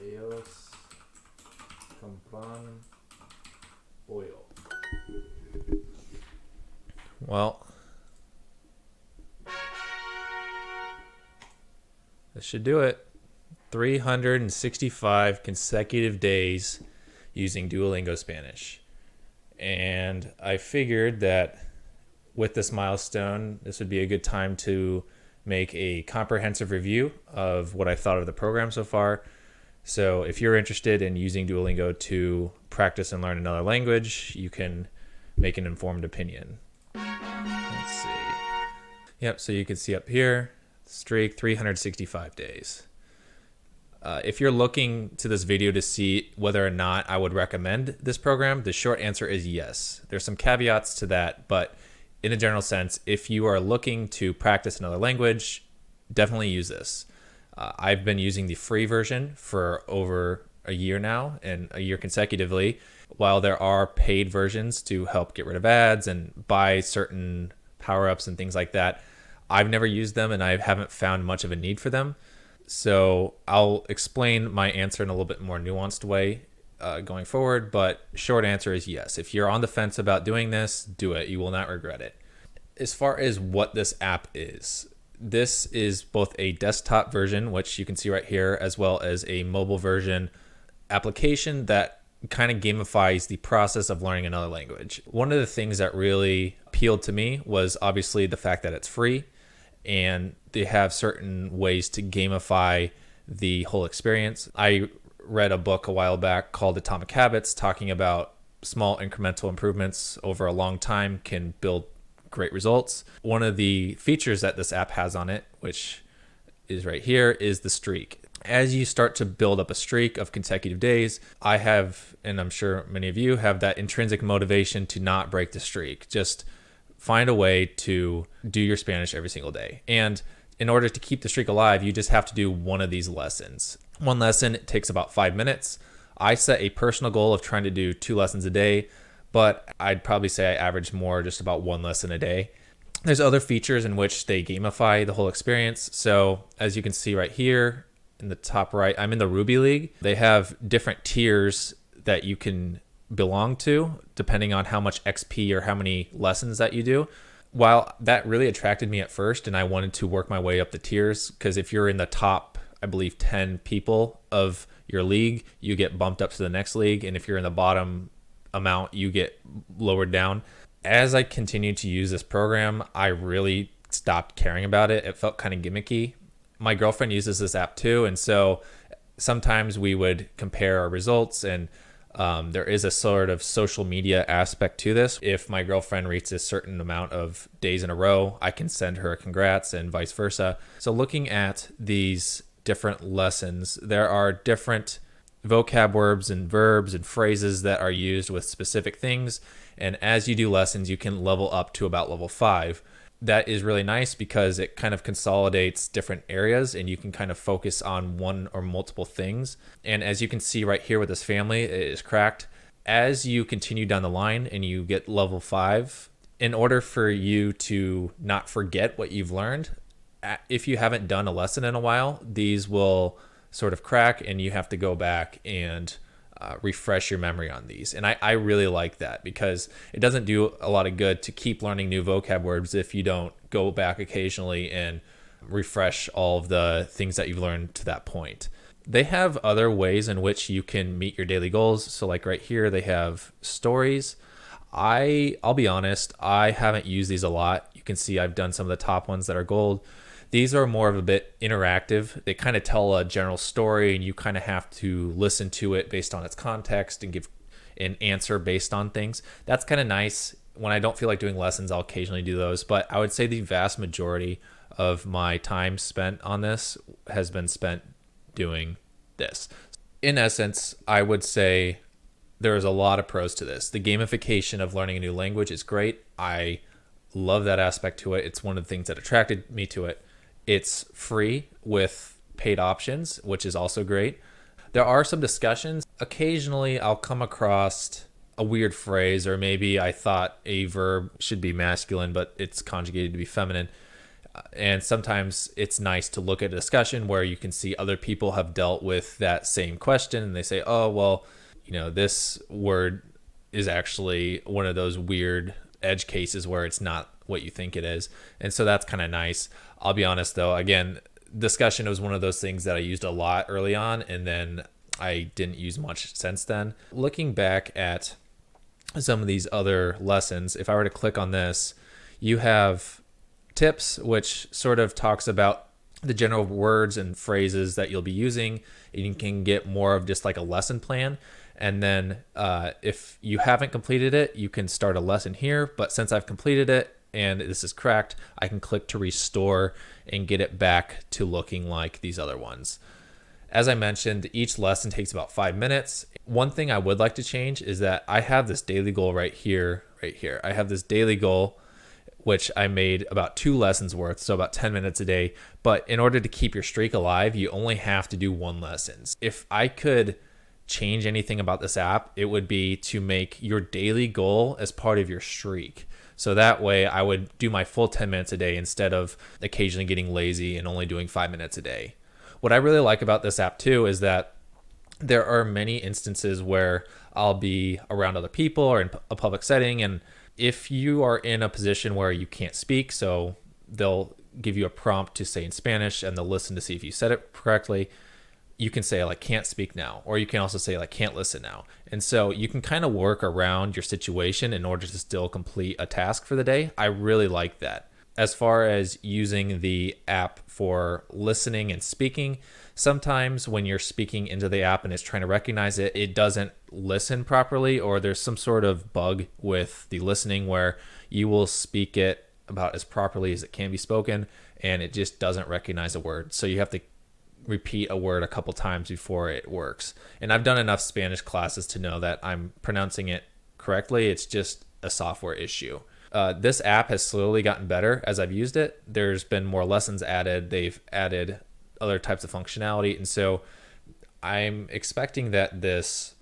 Ellos compran pollo. Well, this should do it. 365 consecutive days using Duolingo Spanish. And I figured that with this milestone, this would be a good time to make a comprehensive review of what I thought of the program so far. So if you're interested in using Duolingo to practice and learn another language, you can make an informed opinion. Let's see. Yep, so you can see up here, streak 365 days. If you're looking to this video to see whether or not I would recommend this program, the short answer is yes. There's some caveats to that, but in a general sense, if you are looking to practice another language, definitely use this. I've been using the free version for over a year now, and a year consecutively, while there are paid versions to help get rid of ads and buy certain power-ups and things like that. I've never used them, and I haven't found much of a need for them. So I'll explain my answer in a little bit more nuanced way going forward, but short answer is yes. If you're on the fence about doing this, do it. You will not regret it. As far as what this app is, this is both a desktop version, which you can see right here, as well as a mobile version application that kind of gamifies the process of learning another language. One of the things that really appealed to me was obviously the fact that it's free, and they have certain ways to gamify the whole experience. I read a book a while back called Atomic Habits, talking about small incremental improvements over a long time can build great results. One of the features that this app has on it, which is right here, is the streak. As you start to build up a streak of consecutive days, I have, and I'm sure many of you have, that intrinsic motivation to not break the streak. Just find a way to do your Spanish every single day. And in order to keep the streak alive, you just have to do one of these lessons. One lesson takes about 5 minutes. I set a personal goal of trying to do 2 lessons a day, but I'd probably say I average more just about 1 lesson a day. There's other features in which they gamify the whole experience. So as you can see right here in the top right, I'm in the Ruby League. They have different tiers that you can belong to depending on how much XP or how many lessons that you do. While that really attracted me at first, and I wanted to work my way up the tiers, because if you're in the top, I believe 10 people of your league, you get bumped up to the next league, and if you're in the bottom amount, you get lowered down. As I continued to use this program, I really stopped caring about it. It felt kind of gimmicky. My girlfriend uses this app too, and so sometimes we would compare our results, and there is a sort of social media aspect to this. If my girlfriend reaches a certain amount of days in a row, I can send her a congrats and vice versa. So looking at these different lessons, there are different vocab words and verbs and phrases that are used with specific things. And as you do lessons, you can level up to about level 5. That is really nice because it kind of consolidates different areas and you can kind of focus on one or multiple things. And as you can see right here with this family, it is cracked. As you continue down the line and you get level 5, in order for you to not forget what you've learned, if you haven't done a lesson in a while, these will sort of crack and you have to go back and refresh your memory on these. And I really like that because it doesn't do a lot of good to keep learning new vocab words if you don't go back occasionally and refresh all of the things that you've learned to that point. They have other ways in which you can meet your daily goals. So like right here, they have stories. I'll be honest, I haven't used these a lot. You can see I've done some of the top ones that are gold. These are more of a bit interactive. They kind of tell a general story and you kind of have to listen to it based on its context and give an answer based on things. That's kind of nice. When I don't feel like doing lessons, I'll occasionally do those, but I would say the vast majority of my time spent on this has been spent doing this. In essence, I would say there's a lot of pros to this. The gamification of learning a new language is great. I love that aspect to it. It's one of the things that attracted me to it. It's free with paid options, which is also great. There are some discussions. Occasionally, I'll come across a weird phrase, or maybe I thought a verb should be masculine, but it's conjugated to be feminine. And sometimes it's nice to look at a discussion where you can see other people have dealt with that same question and they say, oh, well, this word is actually one of those weird edge cases where it's not what you think it is. And so that's kind of nice. I'll be honest though, again, discussion was one of those things that I used a lot early on, and then I didn't use much since then. Looking back at some of these other lessons, if I were to click on this, you have tips, which sort of talks about the general words and phrases that you'll be using. You can get more of just like a lesson plan. And then if you haven't completed it, you can start a lesson here. But since I've completed it and this is correct, I can click to restore and get it back to looking like these other ones. As I mentioned, each lesson takes about 5 minutes. One thing I would like to change is that I have this daily goal right here. I have this daily goal, which I made about 2 lessons worth, so about 10 minutes a day. But in order to keep your streak alive, you only have to do 1 lesson. If I could change anything about this app, it would be to make your daily goal as part of your streak. So that way I would do my full 10 minutes a day instead of occasionally getting lazy and only doing 5 minutes a day. What I really like about this app too is that there are many instances where I'll be around other people or in a public setting, and if you are in a position where you can't speak, so they'll give you a prompt to say in Spanish and they'll listen to see if you said it correctly, you can say like can't speak now, or you can also say like can't listen now. And so you can kind of work around your situation in order to still complete a task for the day. I really like that. As far as using the app for listening and speaking, sometimes when you're speaking into the app and it's trying to recognize it, it doesn't listen properly, or there's some sort of bug with the listening where you will speak it about as properly as it can be spoken and it just doesn't recognize a word. So you have to repeat a word a couple times before it works. And I've done enough Spanish classes to know that I'm pronouncing it correctly. It's just a software issue. This app has slowly gotten better as I've used it. There's been more lessons added. They've added other types of functionality. And so I'm expecting that this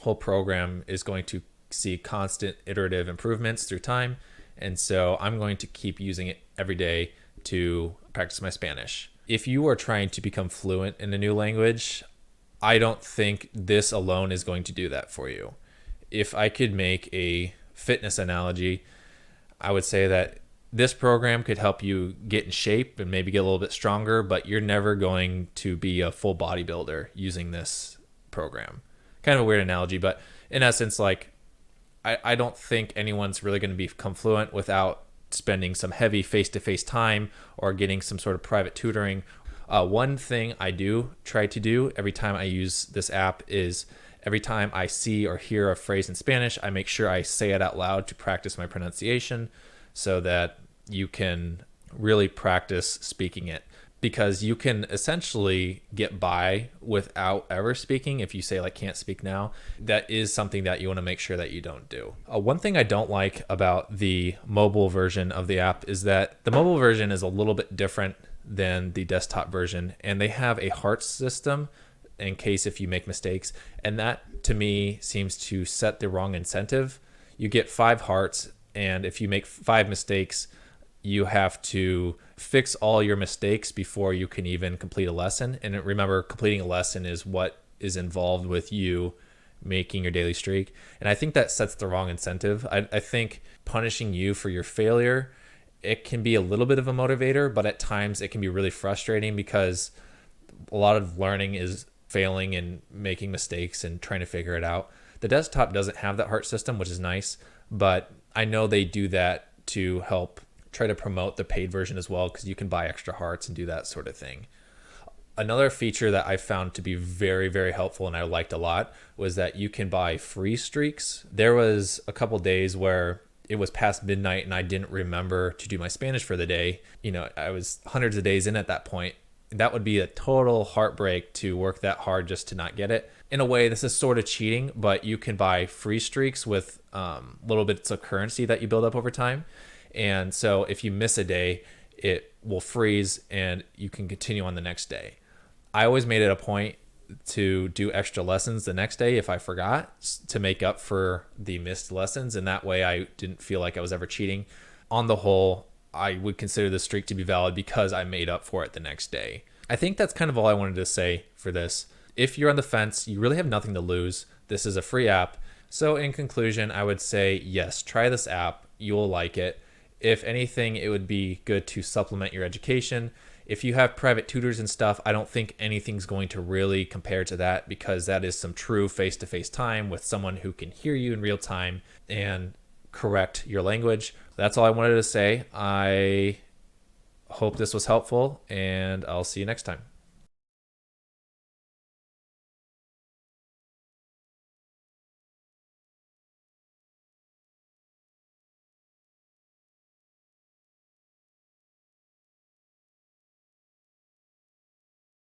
whole program is going to see constant iterative improvements through time. And so I'm going to keep using it every day to practice my Spanish. If you are trying to become fluent in a new language, I don't think this alone is going to do that for you. If I could make a fitness analogy, I would say that this program could help you get in shape and maybe get a little bit stronger, but you're never going to be a full bodybuilder using this program. Kind of a weird analogy, but in essence, like I don't think anyone's really going to become fluent without spending some heavy face-to-face time or getting some sort of private tutoring. One thing I do try to do every time I use this app is every time I see or hear a phrase in Spanish, I make sure I say it out loud to practice my pronunciation so that you can really practice speaking it. Because you can essentially get by without ever speaking if you say like can't speak now. That is something that you want to make sure that you don't do. One thing I don't like about the mobile version of the app is that the mobile version is a little bit different than the desktop version, and they have a hearts system in case if you make mistakes, and that to me seems to set the wrong incentive. You get 5 hearts, and if you make 5 mistakes, you have to fix all your mistakes before you can even complete a lesson. And remember, completing a lesson is what is involved with you making your daily streak. And I think that sets the wrong incentive. I think punishing you for your failure, it can be a little bit of a motivator, but at times it can be really frustrating because a lot of learning is failing and making mistakes and trying to figure it out. The desktop doesn't have that heart system, which is nice, but I know they do that to help try to promote the paid version as well, because you can buy extra hearts and do that sort of thing. Another feature that I found to be very, very helpful and I liked a lot was that you can buy free streaks. There was a couple days where it was past midnight and I didn't remember to do my Spanish for the day. I was hundreds of days in at that point. That would be a total heartbreak to work that hard just to not get it. In a way, this is sort of cheating, but you can buy free streaks with little bits of currency that you build up over time. And so if you miss a day, it will freeze and you can continue on the next day. I always made it a point to do extra lessons the next day if I forgot, to make up for the missed lessons. And that way I didn't feel like I was ever cheating. On the whole, I would consider the streak to be valid because I made up for it the next day. I think that's kind of all I wanted to say for this. If you're on the fence, you really have nothing to lose. This is a free app. So in conclusion, I would say, yes, try this app. You'll like it. If anything, it would be good to supplement your education. If you have private tutors and stuff, I don't think anything's going to really compare to that, because that is some true face-to-face time with someone who can hear you in real time and correct your language. That's all I wanted to say. I hope this was helpful, and I'll see you next time.